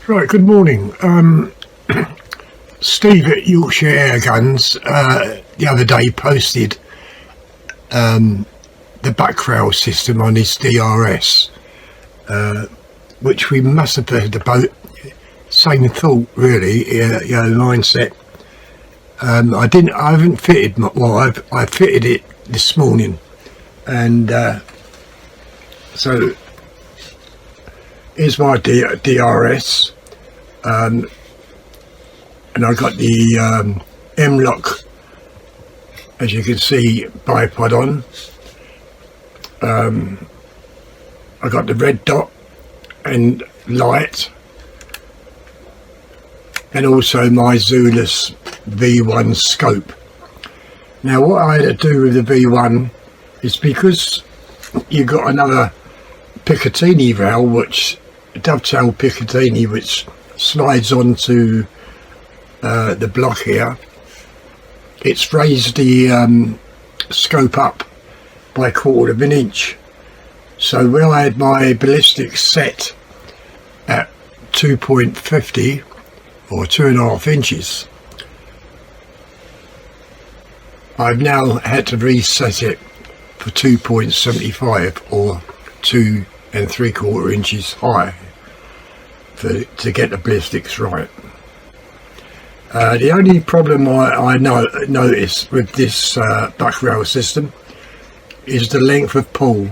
Right, good morning. Steve at Yorkshire Air Guns the other day posted the back rail system on his DRS, which we must have heard about. Same thought, really, mindset. I haven't fitted I fitted it this morning, and so here's my DRS, and I got the M-lock, as you can see, bipod on. I got the red dot and light, and also my Zulus V1 scope. Now what I had to do with the V1 is, because you got another Picatinny rail, which dovetail Picatinny, which slides onto the block here. It's raised the scope up by 1/4 of an inch. So where I had my ballistics set at 2.50 or 2.5 inches, I've now had to reset it for 2.75 or 2 3/4 inches high to get the ballistics right. The only problem I noticed with this back rail system is the length of pull.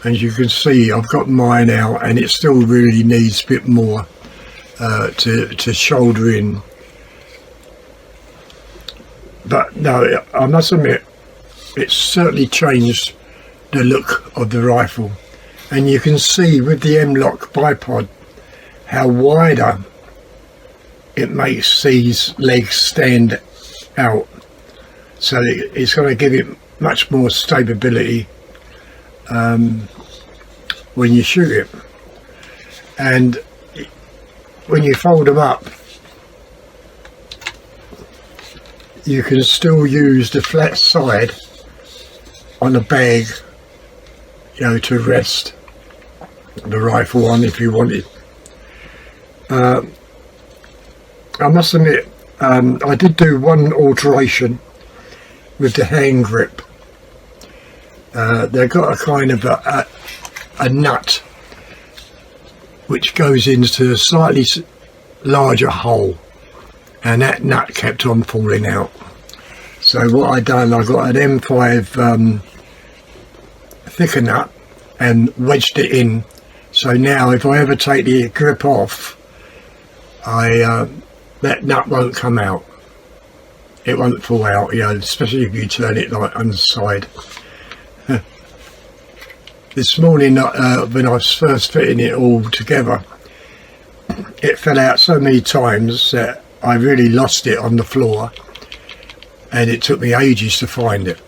As you can see, I've got mine out and it still really needs a bit more to shoulder in. But no, I must admit, it's certainly changed the look of the rifle. And you can see with the M-lock bipod how wider it makes these legs stand out. So it's going to give it much more stability when you shoot it. And when you fold them up, you can still use the flat side on the bag, to rest the rifle on if you wanted. I must admit, I did do one alteration with the hand grip. They've got a kind of a nut which goes into a slightly larger hole, and that nut kept on falling out. So what I done, I got an M5 thicker nut and wedged it in. So now if I ever take the grip off, that nut won't come out. It won't fall out, especially if you turn it like on the side. This morning, when I was first fitting it all together, it fell out so many times that I really lost it on the floor, and it took me ages to find it,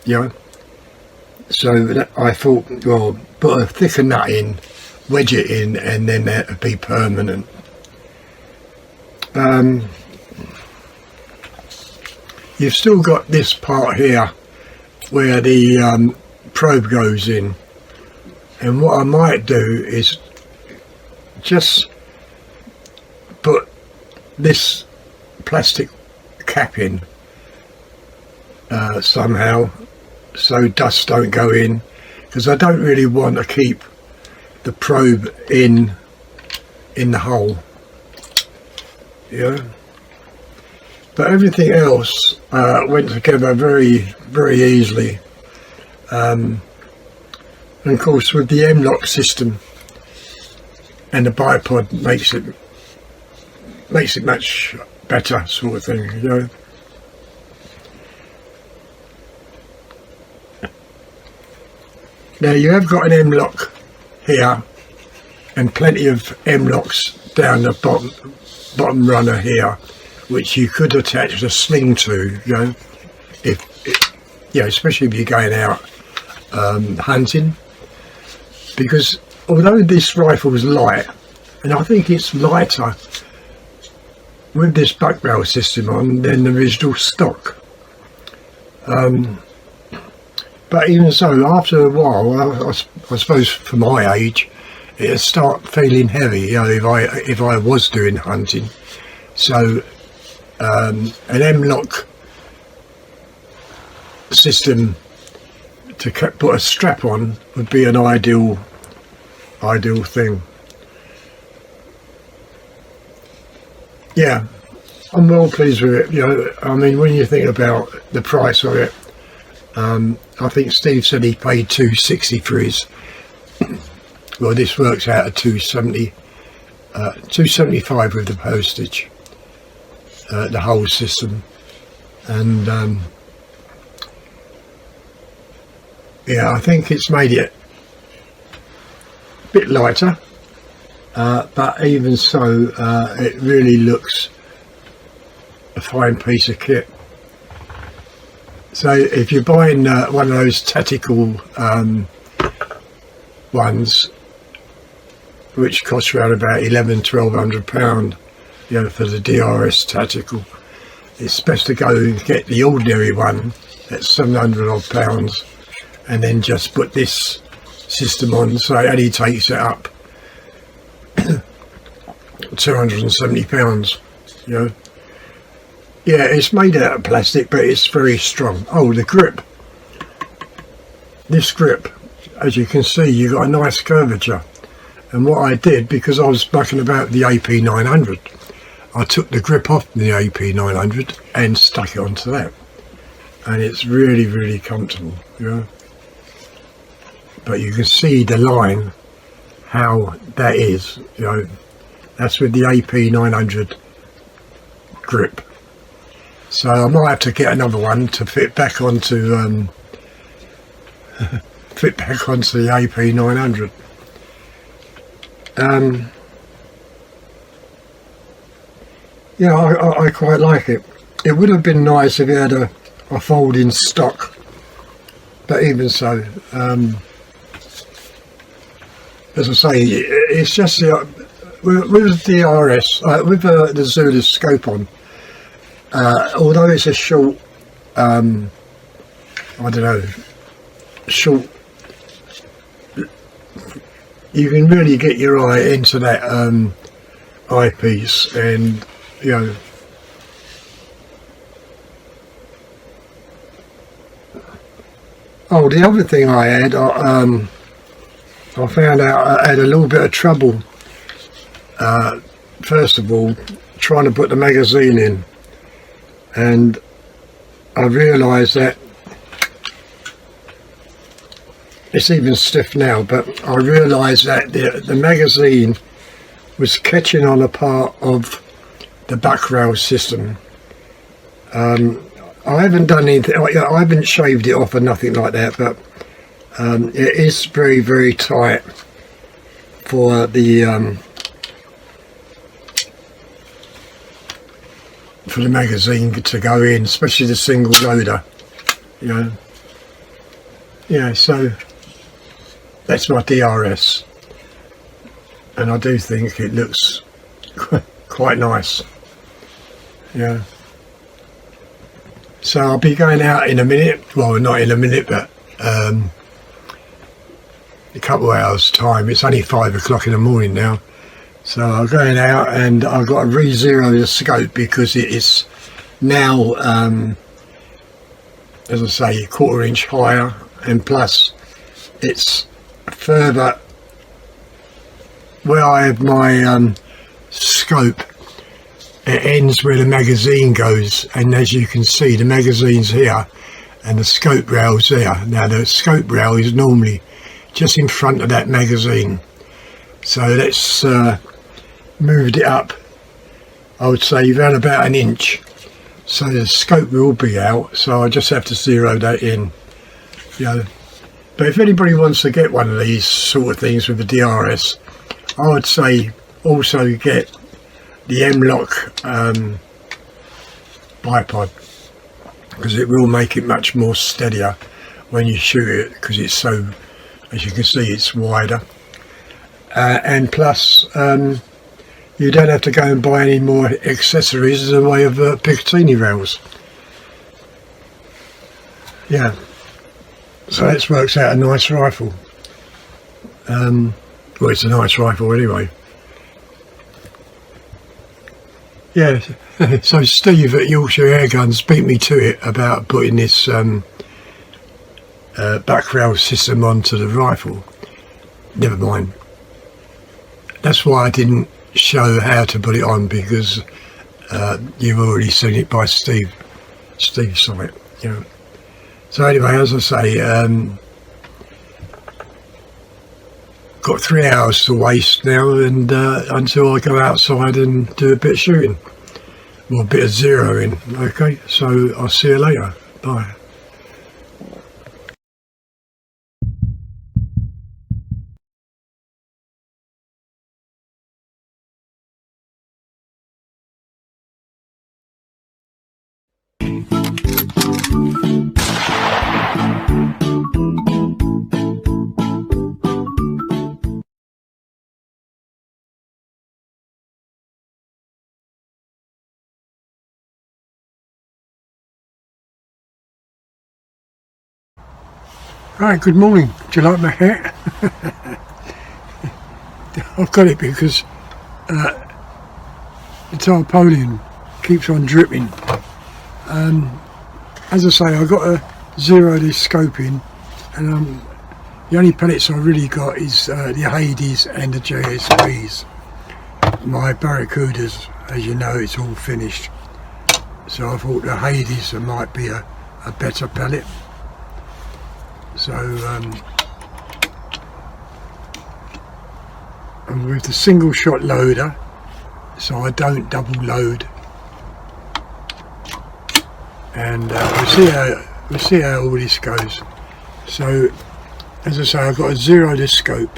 So I thought, well, put a thicker nut in, wedge it in, and then that would be permanent. You've still got this part here where the probe goes in, and what I might do is just put this plastic cap in somehow, so dust don't go in, because I don't really want to keep the probe in the hole. But everything else went together very, very easily. And of course, with the M-lock system and the bipod, makes it much better, sort of thing, Now you have got an M-lock here and plenty of M-locks down the bottom runner here, which you could attach a sling to, especially if you're going out hunting. Because although this rifle is light, and I think it's lighter with this back rail system on than the original stock, but even so, after a while, I suppose for my age, it'll start feeling heavy, you know, if I was doing hunting. So an M-lock system to put a strap on would be an ideal thing. Yeah, I'm well pleased with it. You know, I mean, when you think about the price of it, I think Steve said he paid $260 for his. Well, this works out at $270, $275 with the postage, the whole system, and yeah, I think it's made it a bit lighter, but even so, it really looks a fine piece of kit. So if you're buying one of those tactical ones, which costs around about £1,100–1,200, you know, for the DRS tactical, it's best to go and get the ordinary one at £700 odd, and then just put this system on, so it only takes it up £270, you know. Yeah, it's made out of plastic, but it's very strong. Oh, the grip. This grip, as you can see, you've got a nice curvature. And what I did, because I was mucking about the AP900, I took the grip off the AP900 and stuck it onto that. And it's really, really comfortable, you know. But you can see the line, how that is, you know. That's with the AP900 grip. So I might have to get another one to fit back onto the AP900. Yeah, I quite like it. It would have been nice if it had a folding stock, but even so, as I say, it's just with the DRS, with the Zulu scope on. Although it's a short, I don't know, short, you can really get your eye into that eyepiece, and you know, oh, the other thing I had, I found out I had a little bit of trouble, first of all, trying to put the magazine in. And I realised that it's even stiff now, but I realised that the magazine was catching on a part of the back rail system. I haven't done anything, I haven't shaved it off or nothing like that, but it is very, very tight for the magazine to go in, especially the single loader, you know. Yeah, so that's my DRS, and I do think it looks quite nice. Yeah. So I'll be going out in a minute, well, not in a minute, but a couple of hours time. It's only 5 o'clock in the morning now. So I'm going out, and I've got to re-zero the scope because it is now, as I say, a 1/4 inch higher, and plus it's further where I have my scope. It ends where the magazine goes, and as you can see, the magazine's here and the scope rail's there. Now the scope rail is normally just in front of that magazine, so let's moved it up, I would say around about 1 inch, so the scope will be out, so I just have to zero that in, you know. But if anybody wants to get one of these sort of things with the DRS, I would say also get the M-lock bipod, because it will make it much more steadier when you shoot it, because it's so, as you can see, it's wider, and plus you don't have to go and buy any more accessories in the way of Picatinny rails. Yeah, so this works out a nice rifle. Well, it's a nice rifle anyway. Yeah, so Steve at Yorkshire Airguns beat me to it about putting this back rail system onto the rifle. Never mind. That's why I didn't show how to put it on, because you've already seen it by Steve's site. You know. So anyway, as I say, got 3 hours to waste now, and until I go outside and do a bit of shooting, or a bit of zeroing. Okay, so I'll see you later. Bye. Right, good morning. Do you like my hat? I've got it because the tarpaulin keeps on dripping. As I say, I got to zero this scope in, and the only pellets I really got is the Hades and the JSBs. My Barracudas, as you know, it's all finished. So I thought the Hades might be a better pellet. So I'm with the single shot loader, so I don't double load, and we'll see how all this goes. So as I say, I've got to zero this scope,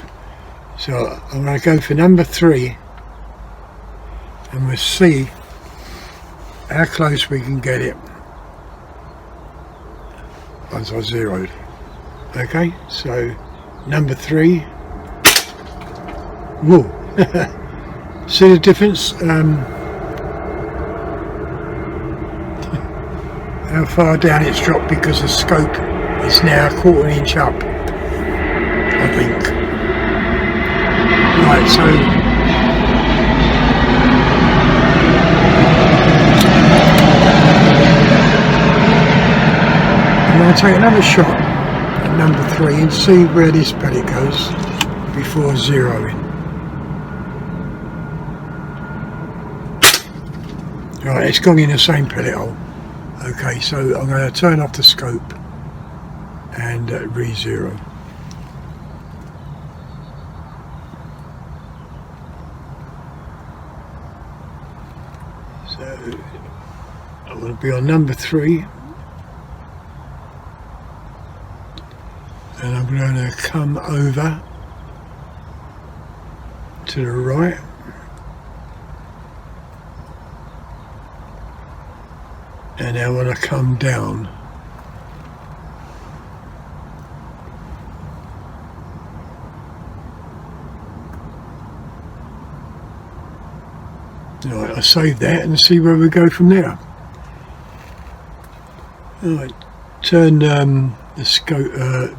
so I'm going to go for number 3, and we'll see how close we can get it once I zeroed. Okay, so number 3. Whoa! See the difference? How far down it's dropped, because the scope is now 1/4 inch up, I think. Right, so I'm going to take another shot at number 3 and see where this pellet goes before zeroing. Right, it's gone in the same pellet hole. Okay, so I'm going to turn off the scope and re-zero. So I'm going to be on number 3, and I'm going to come over to the right, and I want to come down. Right, I save that and see where we go from there. Right, turn the scope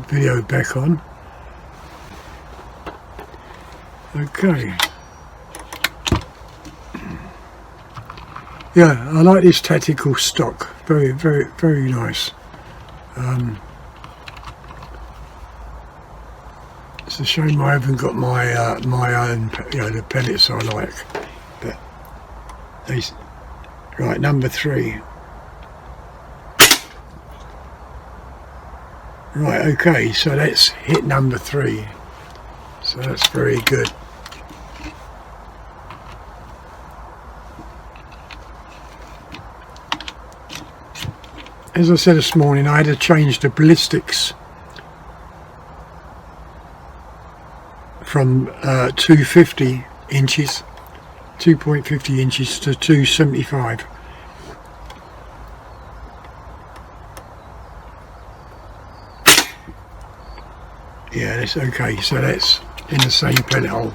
video back on. Okay. Yeah, I like this tactical stock. Very, very, very nice. It's a shame I haven't got my own, the pellets I like. But these, right, number 3. Right, okay, so let's hit number 3. So that's very good. As I said this morning, I had to change the ballistics from 250 inches, 2.50 inches to 275. Yeah, that's okay, so that's in the same pellet hole.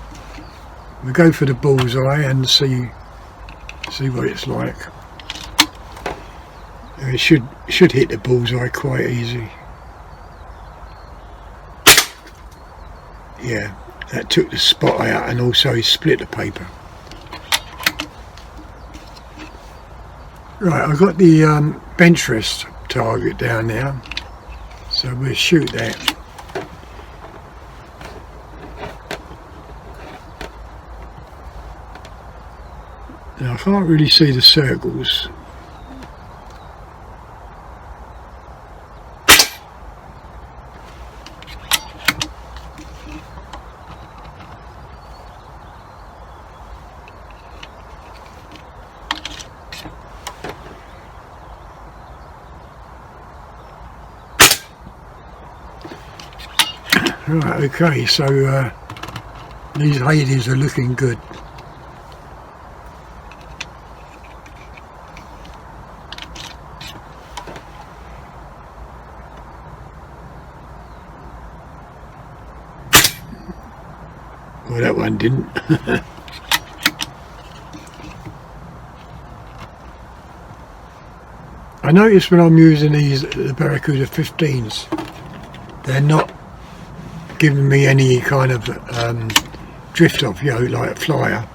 We'll go for the bullseye and see what it's like. It should hit the bullseye quite easy. Yeah, that took the spot out, and also he split the paper. Right, I've got the bench rest target down now, so we'll shoot that. Now I can't really see the circles. Right, okay, so these Hades are looking good. Well, that one didn't. I notice when I'm using these, the Barracuda 15s, they're not giving me any kind of drift off, you know, like a flyer.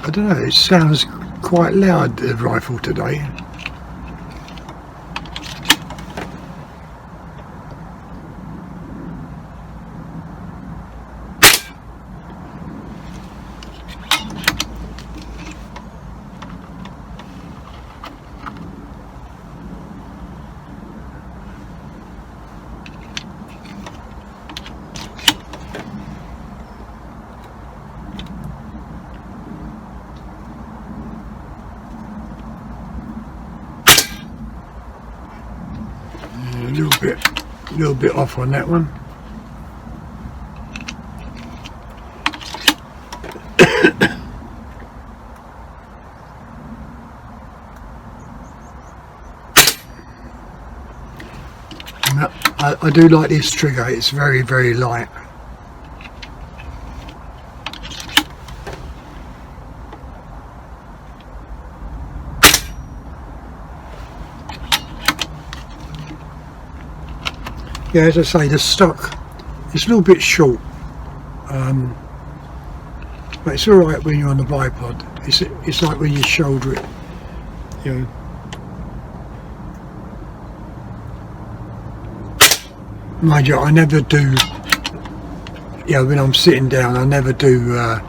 I don't know, it sounds quite loud, the rifle today. A little bit off on that one. I do like this trigger, it's very, very light. Yeah, as I say, the stock is a little bit short, but it's alright when you're on the bipod. It's like when you shoulder it, you know. Mind you, I never do, you know, when I'm sitting down, I never do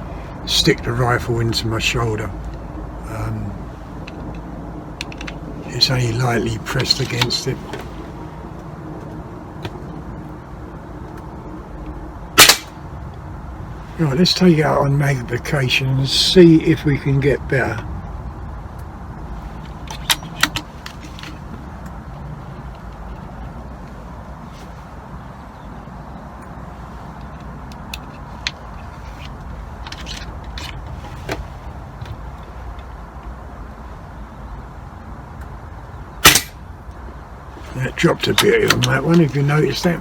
stick the rifle into my shoulder. It's only lightly pressed against it. Right, let's take it out on magnification and see if we can get better. That dropped a bit on that one, if you noticed that.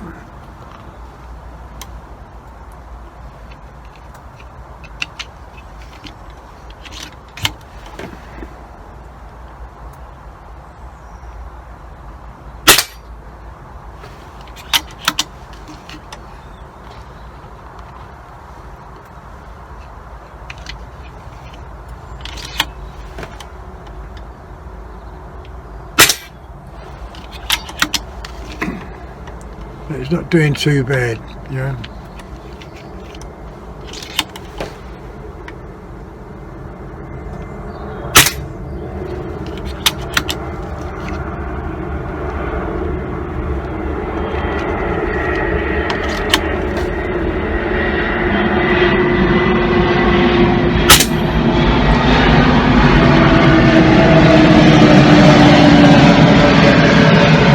It's not doing too bad, you know.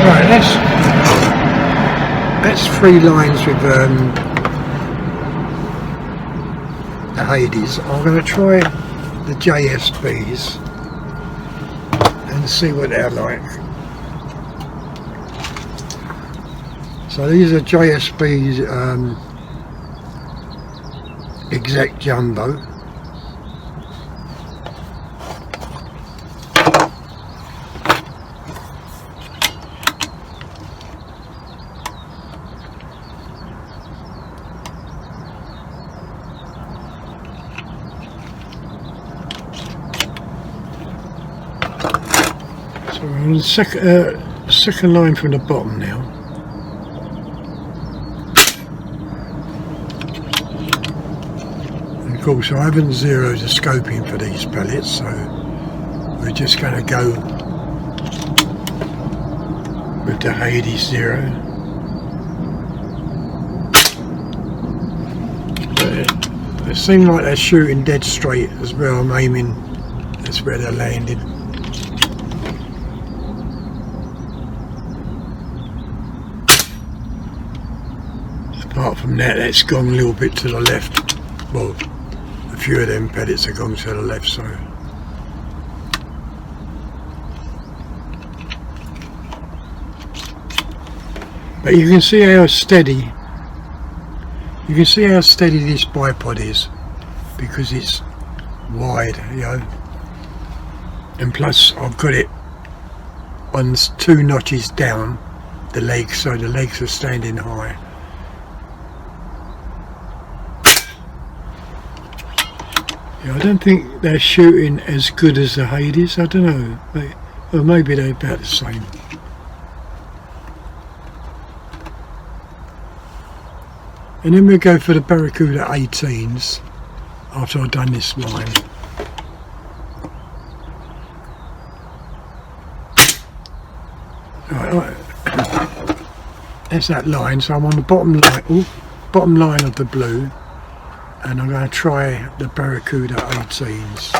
Right, that's 3 lines with the Hades. I'm going to try the JSBs and see what they're like. So these are JSBs Exact Jumbo. On the second line from the bottom now. And of course I haven't zeroed the scoping for these pellets, so we're just going to go with the Hades 0. But it seems like they're shooting dead straight as well. I'm aiming, that's where they're landing. Apart from that, that's gone a little bit to the left. Well, a few of them pellets have gone to the left, so. But you can see how steady, this bipod is, because it's wide, you know. And plus I've got it on 2 notches down the legs, so the legs are standing high. Yeah, I don't think they're shooting as good as the Hades, I don't know, or maybe they're about the same. And then we'll go for the Barracuda 18s after I've done this line. Right. That's that line, so I'm on the bottom line of the blue, and I'm going to try the Barracuda 18s.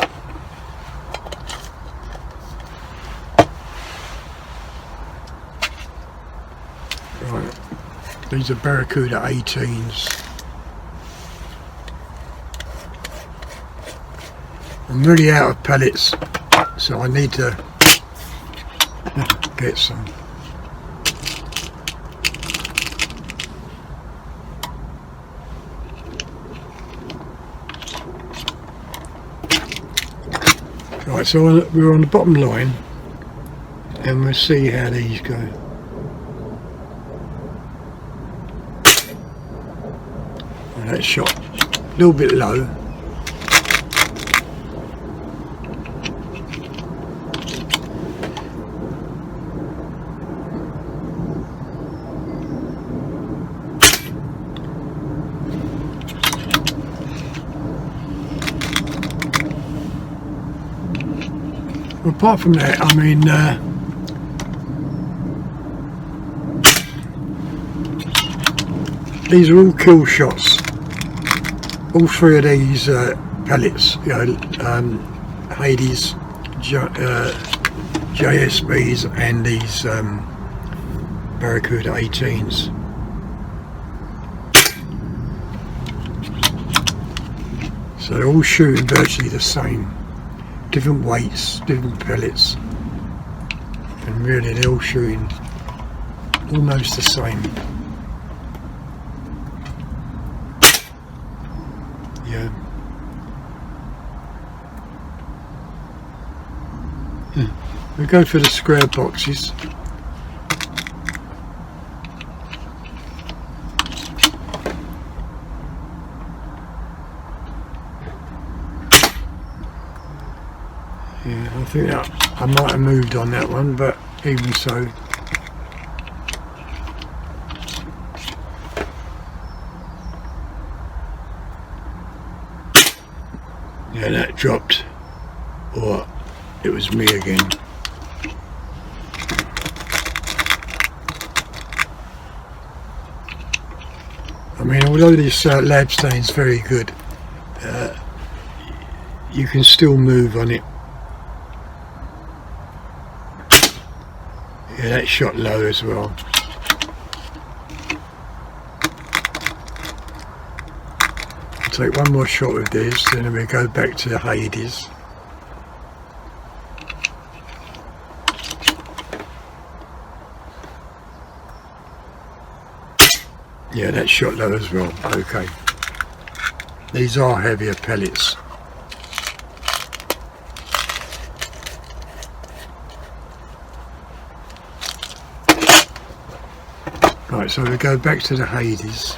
Right. These are Barracuda 18s. I'm really out of pellets, so I need to get some. Right, so we're on the bottom line, and we'll see how these go. That shot a little bit low. Apart from that, I mean, these are all kill shots. All 3 of these pellets, you know, Hades, JSBs, and these Barracuda 18s. So they're all shooting virtually the same. Different weights, different pellets, and really they're all shooting almost the same. Yeah. We go for the square boxes. Yeah, I think that I might have moved on that one, but even so. Yeah, that dropped, or it was me again. I mean, although this lab stain's very good, you can still move on it. Yeah, that shot low as well. I'll take one more shot with this, then we go back to the Hades. Yeah, that shot low as well. Okay. These are heavier pellets. Right, so we go back to the Hades.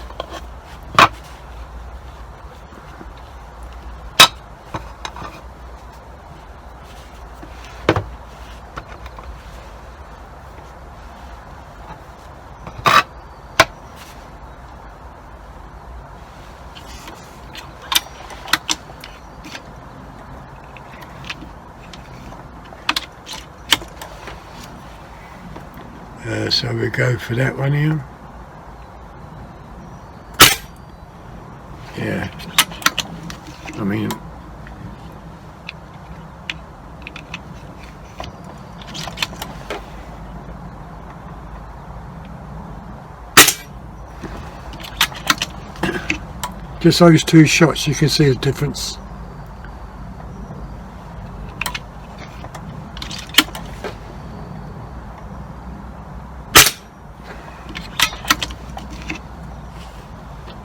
So we go for that one here. Yeah, I mean, just those two shots, you can see the difference.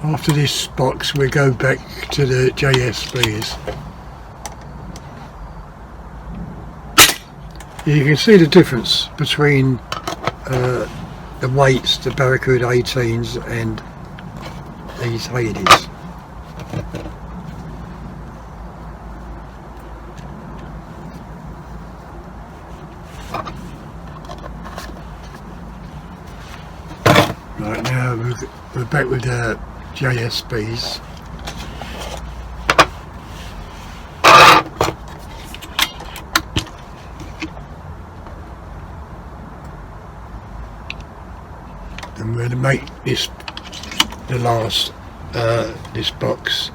After this box we go back to the JSBs. You can see the difference between the weights, the Barracuda 18s and these Hades. Right, now we're back with the JSBs. And we're going to make this the last this box.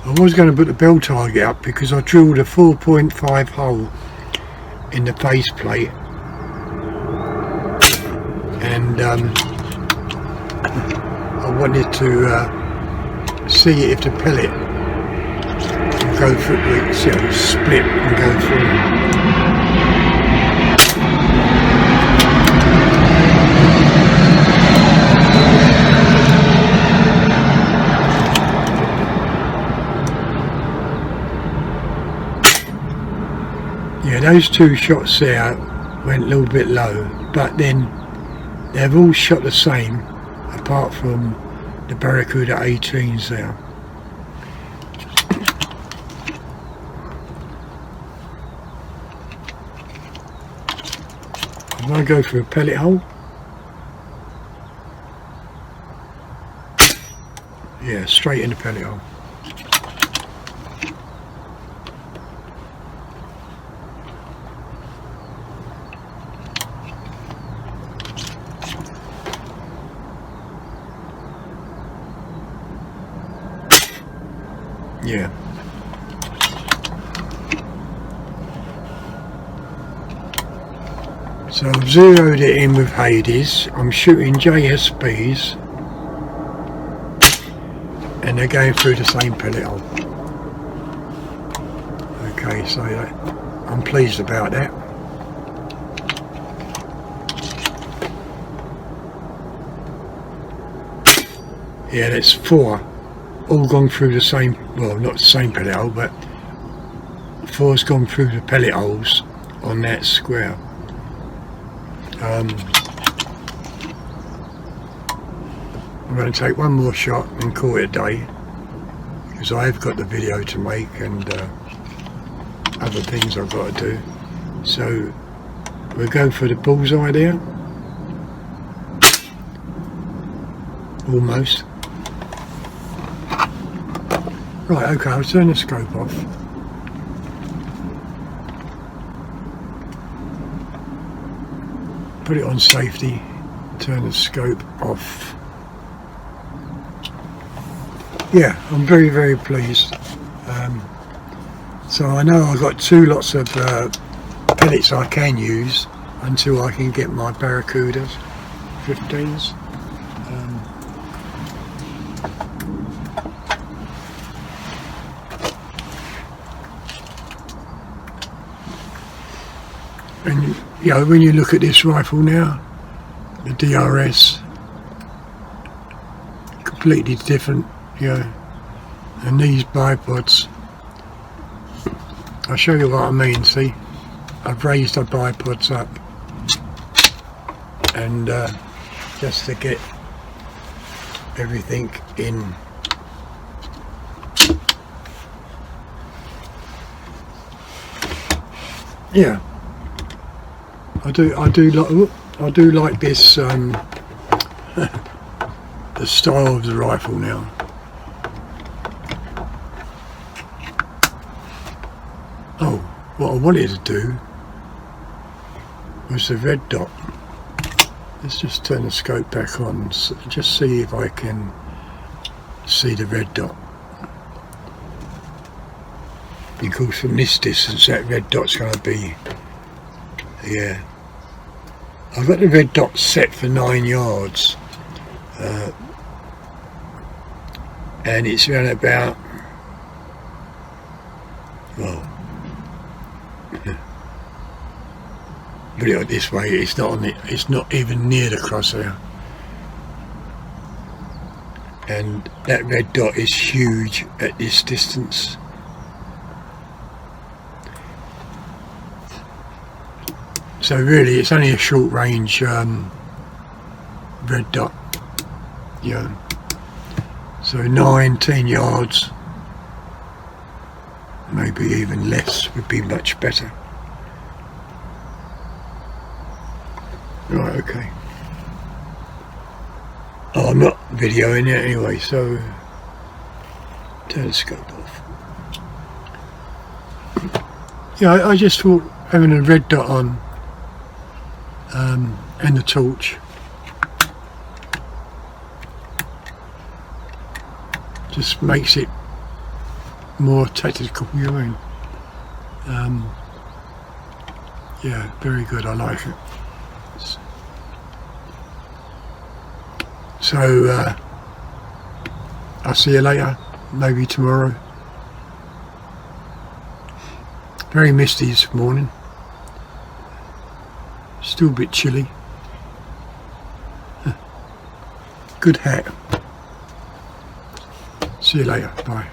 I was going to put the bell target up because I drilled a 4.5 hole in the face plate, and I wanted to see if the pellet would go through, see how it split and go through. Yeah, those two shots there went a little bit low, but then they've all shot the same apart from the Barracuda 18s there. I'm going to go for a pellet hole. Yeah, straight in the pellet hole. Yeah. So I've zeroed it in with Hades. I'm shooting JSBs and they're going through the same pellet hole. Okay, so I'm pleased about that. Yeah, that's 4. All gone through the same, well, not the same pellet hole, but 4's gone through the pellet holes on that square. I'm going to take one more shot and call it a day, because I have got the video to make and other things I've got to do. So we'll go for the bullseye there. Almost. Right, okay, I'll turn the scope off. Put it on safety, turn the scope off. Yeah, I'm very, very pleased. So I know I've got 2 lots of pellets I can use until I can get my Barracudas 15s. And you know, when you look at this rifle now, the DRS, completely different, you know, and these bipods, I'll show you what I mean. See, I've raised the bipods up and just to get everything in. Yeah, I do like, I do like this the style of the rifle now. Oh, what I wanted to do was the red dot. Let's just turn the scope back on, just see if I can see the red dot. Because from this distance that red dot's going to be, yeah. I've got the red dot set for 9 yards, and it's around about, well, put it this way, it's not on it, it's not even near the crosshair, and that red dot is huge at this distance. So really it's only a short range red dot, yeah. So 9-10 yards, maybe even less would be much better. Right, okay. Oh, I'm not videoing it anyway, so turn the scope off. Yeah, I just thought having a red dot on and the torch just makes it more tactical viewing. Yeah, very good, I like it. So I'll see you later, maybe tomorrow. Very misty this morning, still a bit chilly. Good hat. See you later, bye.